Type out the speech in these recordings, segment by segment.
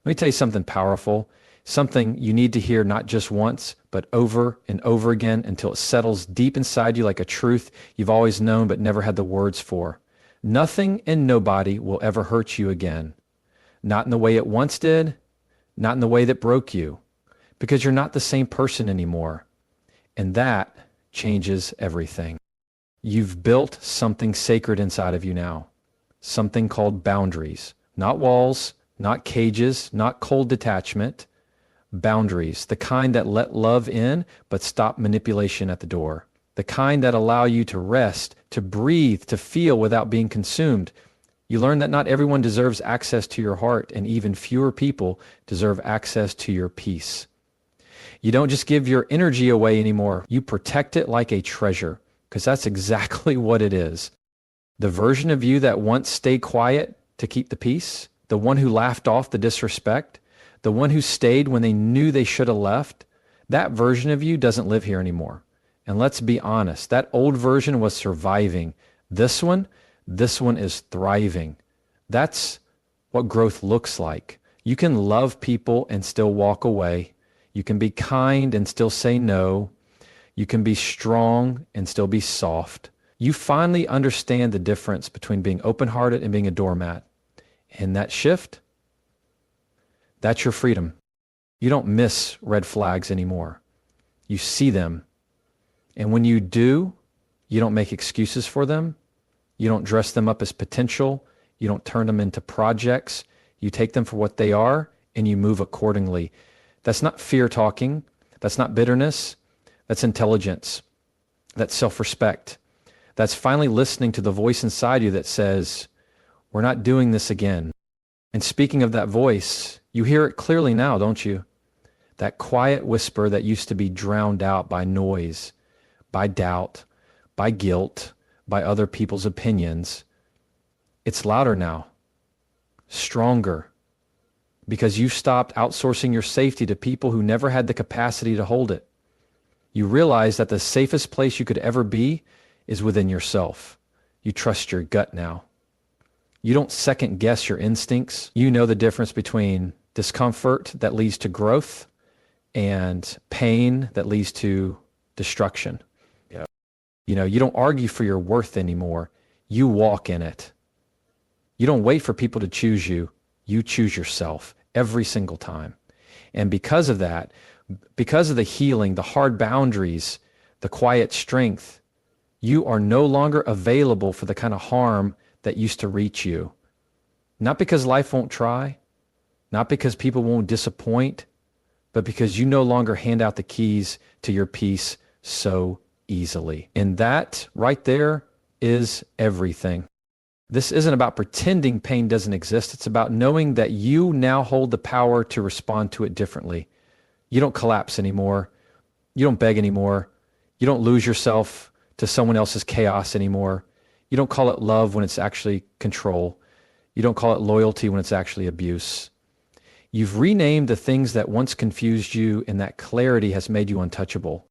Let me tell you something powerful, something you need to hear not just once, but over and over again until it settles deep inside you like a truth you've always known but never had the words for. Nothing and nobody will ever hurt you again. Not in the way it once did, not in the way that broke you, because you're not the same person anymore. And that changes everything. You've built something sacred inside of you now, something called boundaries, not walls, not cages, not cold detachment, boundaries, the kind that let love in but stop manipulation at the door, the kind that allow you to rest, to breathe, to feel without being consumed. You learn that not everyone deserves access to your heart, and even fewer people deserve access to your peace. You don't just give your energy away anymore. You protect it like a treasure, because that's exactly what it is. The version of you that once stayed quiet to keep the peace, the one who laughed off the disrespect, the one who stayed when they knew they should have left, that version of you doesn't live here anymore. And let's be honest, that old version was surviving. This one is thriving. That's what growth looks like. You can love people and still walk away. You can be kind and still say no. You can be strong and still be soft. You finally understand the difference between being open-hearted and being a doormat. And that shift, that's your freedom. You don't miss red flags anymore. You see them. And when you do, you don't make excuses for them. You don't dress them up as potential. You don't turn them into projects. You take them for what they are and you move accordingly. That's not fear talking. That's not bitterness. That's intelligence. That's self-respect. That's finally listening to the voice inside you that says, we're not doing this again. And speaking of that voice, you hear it clearly now, don't you? That quiet whisper that used to be drowned out by noise, by doubt, by guilt, by other people's opinions. It's louder now, stronger, because you stopped outsourcing your safety to people who never had the capacity to hold it. You realize that the safest place you could ever be is within yourself. You trust your gut now. You don't second guess your instincts. You know the difference between discomfort that leads to growth and pain that leads to destruction. Yeah. You don't argue for your worth anymore. You walk in it. You don't wait for people to choose you. You choose yourself every single time. And because of that, because of the healing, the hard boundaries, the quiet strength, you are no longer available for the kind of harm that used to reach you. Not because life won't try, not because people won't disappoint, but because you no longer hand out the keys to your peace so easily. And that right there is everything. This isn't about pretending pain doesn't exist. It's about knowing that you now hold the power to respond to it differently. You don't collapse anymore. You don't beg anymore. You don't lose yourself to someone else's chaos anymore. You don't call it love when it's actually control. You don't call it loyalty when it's actually abuse. You've renamed the things that once confused you, and that clarity has made you untouchable.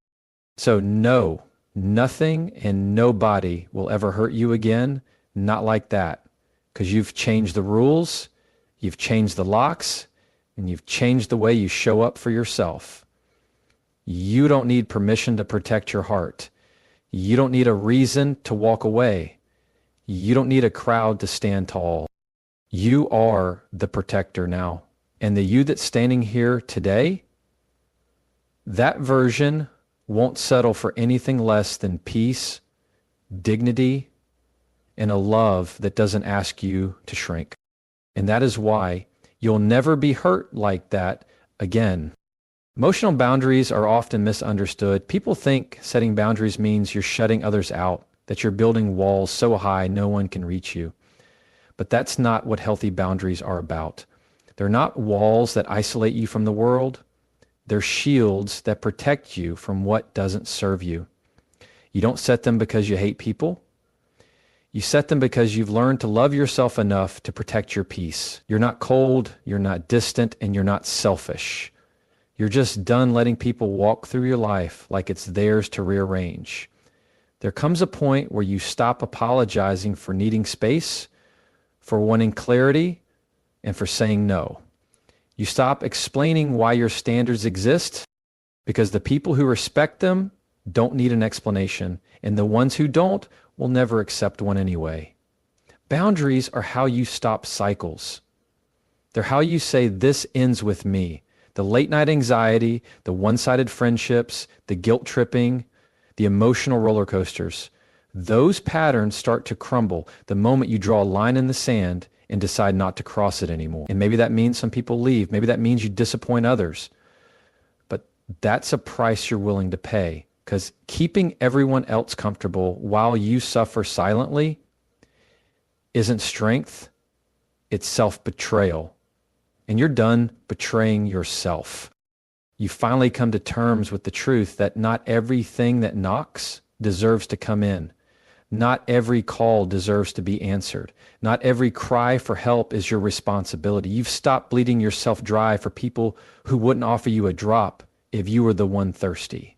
So no, nothing and nobody will ever hurt you again. Not like that, because you've changed the rules, you've changed the locks, and you've changed the way you show up for yourself. You don't need permission to protect your heart. You don't need a reason to walk away. You don't need a crowd to stand tall. You are the protector now. And the you that's standing here today, that version won't settle for anything less than peace, dignity, and a love that doesn't ask you to shrink. And that is why you'll never be hurt like that again. Emotional boundaries are often misunderstood. People think setting boundaries means you're shutting others out, that you're building walls so high no one can reach you. But that's not what healthy boundaries are about. They're not walls that isolate you from the world. They're shields that protect you from what doesn't serve you. You don't set them because you hate people. You set them because you've learned to love yourself enough to protect your peace. You're not cold, you're not distant, and you're not selfish. You're just done letting people walk through your life like it's theirs to rearrange. There comes a point where you stop apologizing for needing space, for wanting clarity, and for saying no. You stop explaining why your standards exist because the people who respect them don't need an explanation, and the ones who don't will never accept one anyway. Boundaries are how you stop cycles. They're how you say, this ends with me. The late night anxiety, the one-sided friendships, the guilt tripping, the emotional roller coasters. Those patterns start to crumble the moment you draw a line in the sand and decide not to cross it anymore. And maybe that means some people leave. Maybe that means you disappoint others. But that's a price you're willing to pay, because keeping everyone else comfortable while you suffer silently isn't strength, it's self-betrayal. And you're done betraying yourself. You finally come to terms with the truth that not everything that knocks deserves to come in. Not every call deserves to be answered. Not every cry for help is your responsibility. You've stopped bleeding yourself dry for people who wouldn't offer you a drop if you were the one thirsty.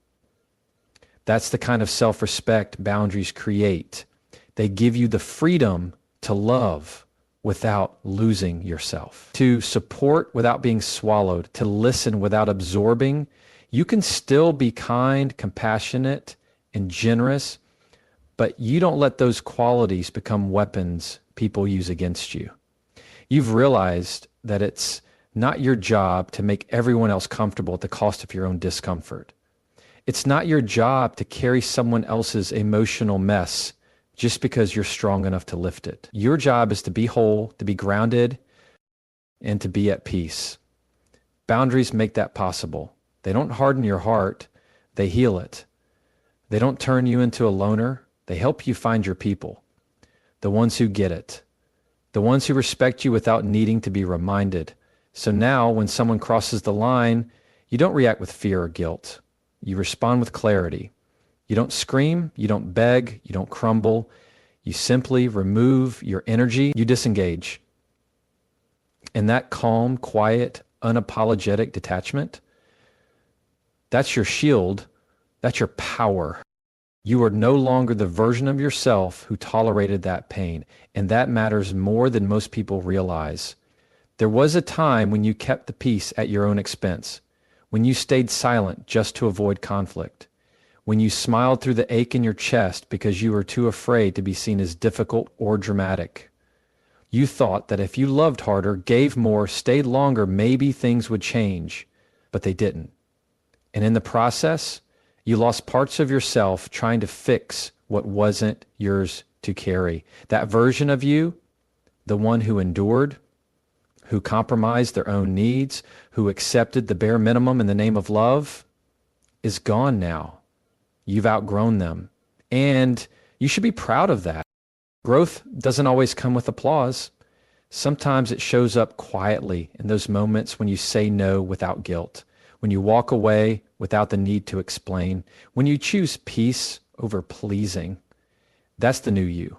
That's the kind of self-respect boundaries create. They give you the freedom to love without losing yourself, to support without being swallowed, to listen without absorbing. You can still be kind, compassionate, and generous, but you don't let those qualities become weapons people use against you. You've realized that it's not your job to make everyone else comfortable at the cost of your own discomfort. It's not your job to carry someone else's emotional mess just because you're strong enough to lift it. Your job is to be whole, to be grounded, and to be at peace. Boundaries make that possible. They don't harden your heart, they heal it. They don't turn you into a loner, they help you find your people. The ones who get it. The ones who respect you without needing to be reminded. So now, when someone crosses the line, you don't react with fear or guilt. You respond with clarity. You don't scream, you don't beg, you don't crumble. You simply remove your energy, you disengage. And that calm, quiet, unapologetic detachment, that's your shield, that's your power. You are no longer the version of yourself who tolerated that pain, and that matters more than most people realize. There was a time when you kept the peace at your own expense, when you stayed silent just to avoid conflict, when you smiled through the ache in your chest because you were too afraid to be seen as difficult or dramatic. You thought that if you loved harder, gave more, stayed longer, maybe things would change, but they didn't. And in the process, you lost parts of yourself trying to fix what wasn't yours to carry. That version of you, the one who endured, who compromised their own needs, who accepted the bare minimum in the name of love, is gone now. You've outgrown them. And you should be proud of that. Growth doesn't always come with applause. Sometimes it shows up quietly in those moments when you say no without guilt, when you walk away without the need to explain, when you choose peace over pleasing. That's the new you.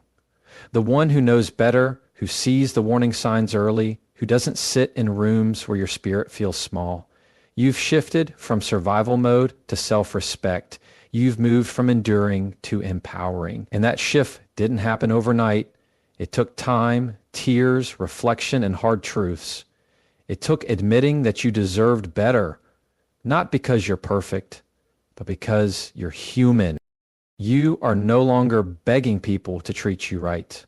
The one who knows better, who sees the warning signs early, who doesn't sit in rooms where your spirit feels small. You've shifted from survival mode to self-respect. You've moved from enduring to empowering. And that shift didn't happen overnight. It took time, tears, reflection, and hard truths. It took admitting that you deserved better, not because you're perfect, but because you're human. You are no longer begging people to treat you right.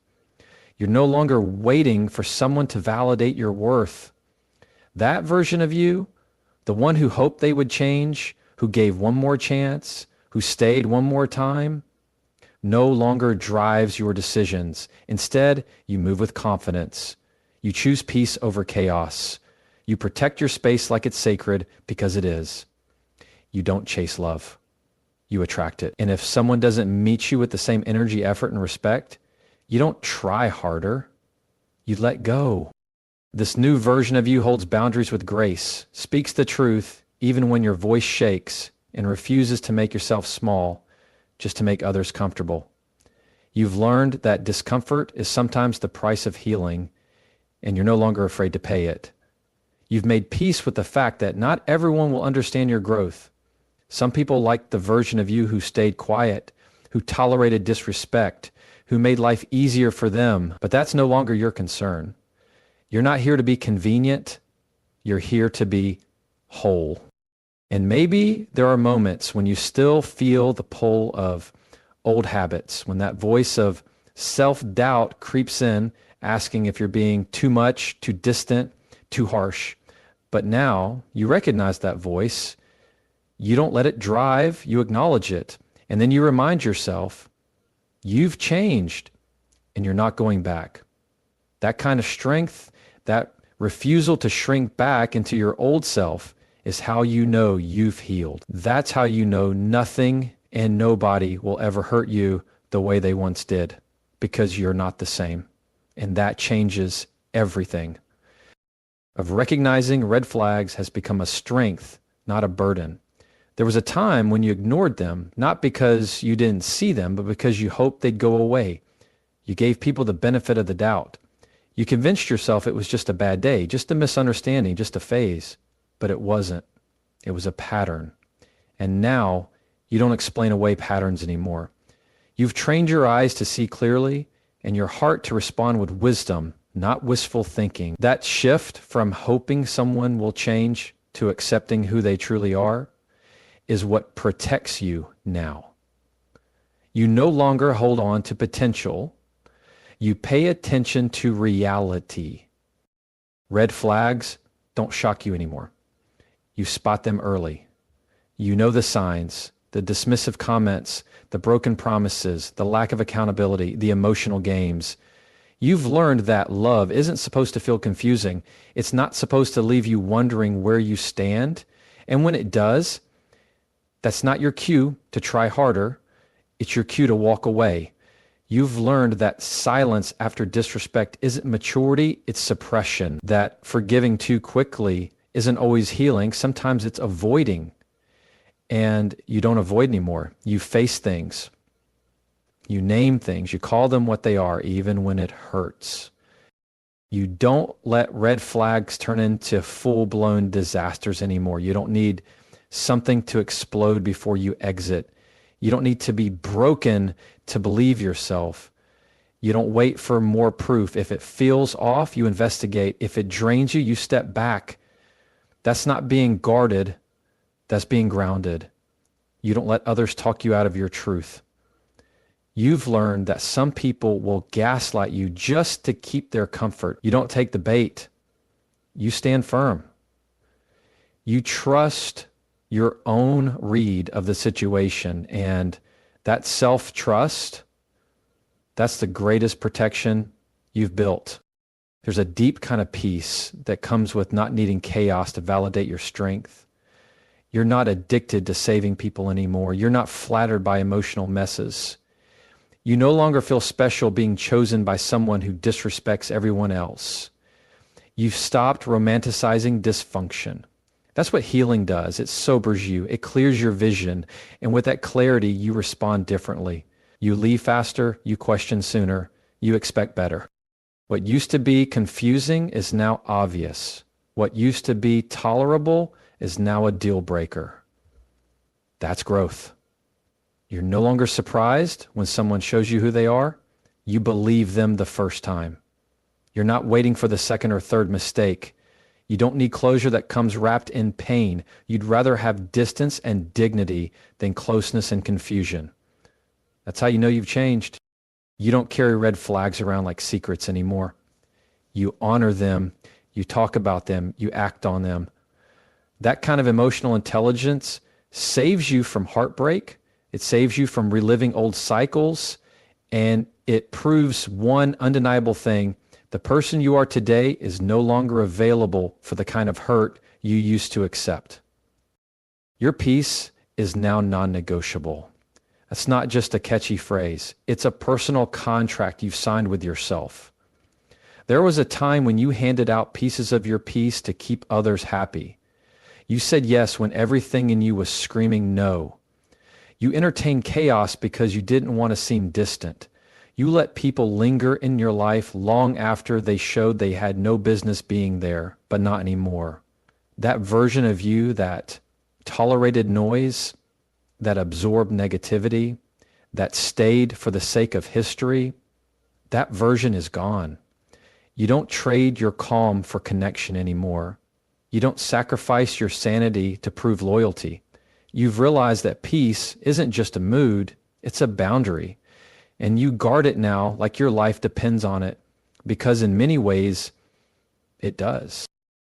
You're no longer waiting for someone to validate your worth. That version of you, the one who hoped they would change, who gave one more chance, who stayed one more time, no longer drives your decisions. Instead, you move with confidence. You choose peace over chaos. You protect your space like it's sacred because it is. You don't chase love. You attract it. And if someone doesn't meet you with the same energy, effort, and respect, you don't try harder. You let go. This new version of you holds boundaries with grace, speaks the truth even when your voice shakes, and refuses to make yourself small just to make others comfortable. You've learned that discomfort is sometimes the price of healing, and you're no longer afraid to pay it. You've made peace with the fact that not everyone will understand your growth. Some people like the version of you who stayed quiet, who tolerated disrespect, who made life easier for them, but that's no longer your concern. You're not here to be convenient. You're here to be whole. And maybe there are moments when you still feel the pull of old habits, when that voice of self-doubt creeps in, asking if you're being too much, too distant, too harsh. But now you recognize that voice. You don't let it drive, you acknowledge it. And then you remind yourself, you've changed and you're not going back. That kind of strength, that refusal to shrink back into your old self is how you know you've healed. That's how you know nothing and nobody will ever hurt you the way they once did, because you're not the same. And that changes everything. Of recognizing red flags has become a strength, not a burden. There was a time when you ignored them, not because you didn't see them, but because you hoped they'd go away. You gave people the benefit of the doubt. You convinced yourself it was just a bad day, just a misunderstanding, just a phase. But it wasn't. It was a pattern. And now you don't explain away patterns anymore. You've trained your eyes to see clearly and your heart to respond with wisdom, not wistful thinking. That shift from hoping someone will change to accepting who they truly are is what protects you now. You no longer hold on to potential. You pay attention to reality. Red flags don't shock you anymore. You spot them early. You know the signs, the dismissive comments, the broken promises, the lack of accountability, the emotional games. You've learned that love isn't supposed to feel confusing. It's not supposed to leave you wondering where you stand. And when it does, that's not your cue to try harder. It's your cue to walk away. You've learned that silence after disrespect isn't maturity, it's suppression. That forgiving too quickly isn't always healing. Sometimes it's avoiding. And you don't avoid anymore. You face things. You name things. You call them what they are, even when it hurts. You don't let red flags turn into full-blown disasters anymore. You don't need something to explode before you exit. You don't need to be broken to believe yourself. You don't wait for more proof. If it feels off, you investigate. If it drains you, you step back. That's not being guarded. That's being grounded. You don't let others talk you out of your truth. You've learned that some people will gaslight you just to keep their comfort. You don't take the bait. You stand firm. You trust your own read of the situation, and that self-trust, that's the greatest protection you've built. There's a deep kind of peace that comes with not needing chaos to validate your strength. You're not addicted to saving people anymore. You're not flattered by emotional messes. You no longer feel special being chosen by someone who disrespects everyone else. You've stopped romanticizing dysfunction. That's what healing does. It sobers you. It clears your vision. And with that clarity, you respond differently. You leave faster. You question sooner. You expect better. What used to be confusing is now obvious. What used to be tolerable is now a deal breaker. That's growth. You're no longer surprised when someone shows you who they are. You believe them the first time. You're not waiting for the second or third mistake. You don't need closure that comes wrapped in pain. You'd rather have distance and dignity than closeness and confusion. That's how you know you've changed. You don't carry red flags around like secrets anymore. You honor them. You talk about them. You act on them. That kind of emotional intelligence saves you from heartbreak. It saves you from reliving old cycles. And it proves one undeniable thing. The person you are today is no longer available for the kind of hurt you used to accept. Your peace is now non-negotiable. That's not just a catchy phrase. It's a personal contract you've signed with yourself. There was a time when you handed out pieces of your peace to keep others happy. You said yes when everything in you was screaming no. You entertained chaos because you didn't want to seem distant. You let people linger in your life long after they showed they had no business being there, but not anymore. That version of you that tolerated noise, that absorbed negativity, that stayed for the sake of history, that version is gone. You don't trade your calm for connection anymore. You don't sacrifice your sanity to prove loyalty. You've realized that peace isn't just a mood, it's a boundary. And you guard it now like your life depends on it, because in many ways, it does.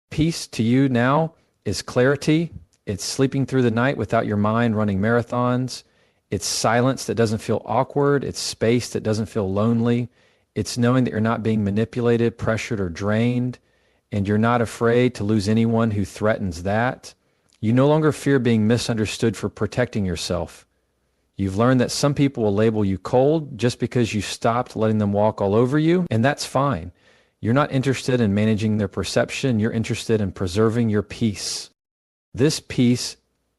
Peace to you now is clarity. It's sleeping through the night without your mind running marathons. It's silence that doesn't feel awkward. It's space that doesn't feel lonely. It's knowing that you're not being manipulated, pressured, or drained, and you're not afraid to lose anyone who threatens that. You no longer fear being misunderstood for protecting yourself. You've learned that some people will label you cold just because you stopped letting them walk all over you, and that's fine. You're not interested in managing their perception. You're interested in preserving your peace. This peace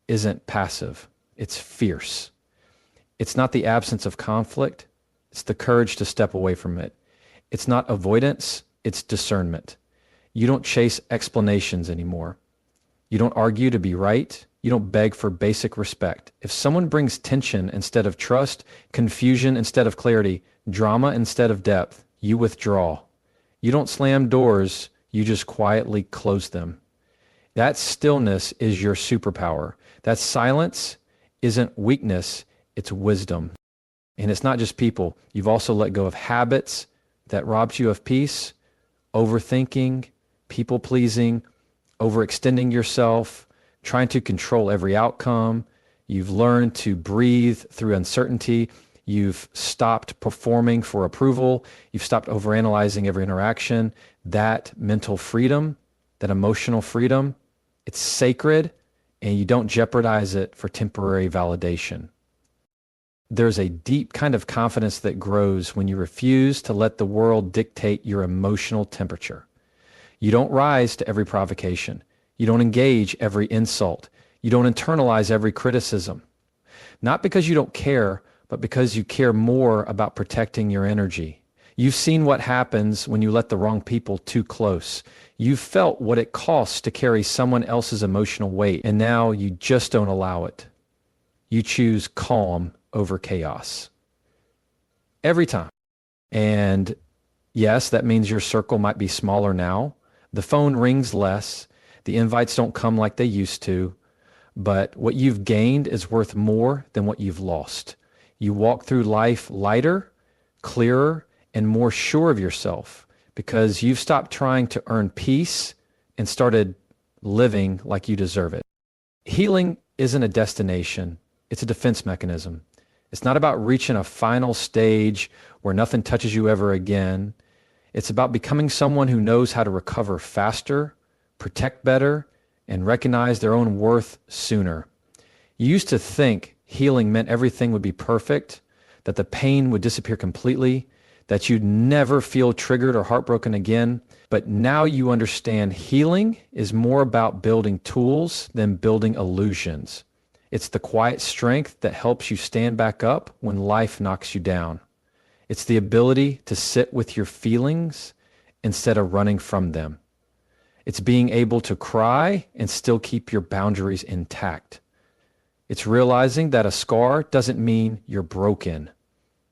isn't passive. It's fierce. It's not the absence of conflict. It's the courage to step away from it. It's not avoidance. It's discernment. You don't chase explanations anymore. You don't argue to be right. You don't beg for basic respect. If someone brings tension instead of trust, confusion instead of clarity, drama instead of depth, you withdraw. You don't slam doors, you just quietly close them. That stillness is your superpower. That silence isn't weakness, it's wisdom. And it's not just people. You've also let go of habits that robbed you of peace, overthinking, people-pleasing, overextending yourself, trying to control every outcome. You've learned to breathe through uncertainty. You've stopped performing for approval. You've stopped overanalyzing every interaction. That mental freedom, that emotional freedom, it's sacred, and you don't jeopardize it for temporary validation. There's a deep kind of confidence that grows when you refuse to let the world dictate your emotional temperature. You don't rise to every provocation. You don't engage every insult. You don't internalize every criticism. Not because you don't care, but because you care more about protecting your energy. You've seen what happens when you let the wrong people too close. You've felt what it costs to carry someone else's emotional weight, and now you just don't allow it. You choose calm over chaos. Every time. And yes, that means your circle might be smaller now. The phone rings less. The invites don't come like they used to. But what you've gained is worth more than what you've lost. You walk through life lighter, clearer, and more sure of yourself because you've stopped trying to earn peace and started living like you deserve it. Healing isn't a destination. It's a defense mechanism. It's not about reaching a final stage where nothing touches you ever again. It's about becoming someone who knows how to recover faster, protect better, and recognize their own worth sooner. You used to think healing meant everything would be perfect, that the pain would disappear completely, that you'd never feel triggered or heartbroken again. But now you understand healing is more about building tools than building illusions. It's the quiet strength that helps you stand back up when life knocks you down. It's the ability to sit with your feelings instead of running from them. It's being able to cry and still keep your boundaries intact. It's realizing that a scar doesn't mean you're broken.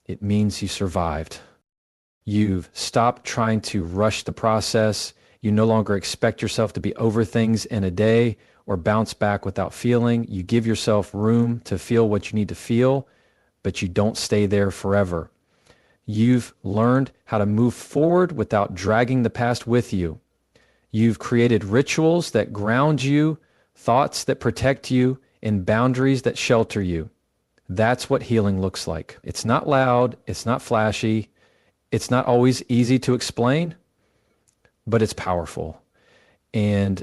It means you survived. You've stopped trying to rush the process. You no longer expect yourself to be over things in a day or bounce back without feeling. You give yourself room to feel what you need to feel, but you don't stay there forever. You've learned how to move forward without dragging the past with you. You've created rituals that ground you, thoughts that protect you, and boundaries that shelter you. That's what healing looks like. It's not loud, it's not flashy, it's not always easy to explain, but it's powerful. And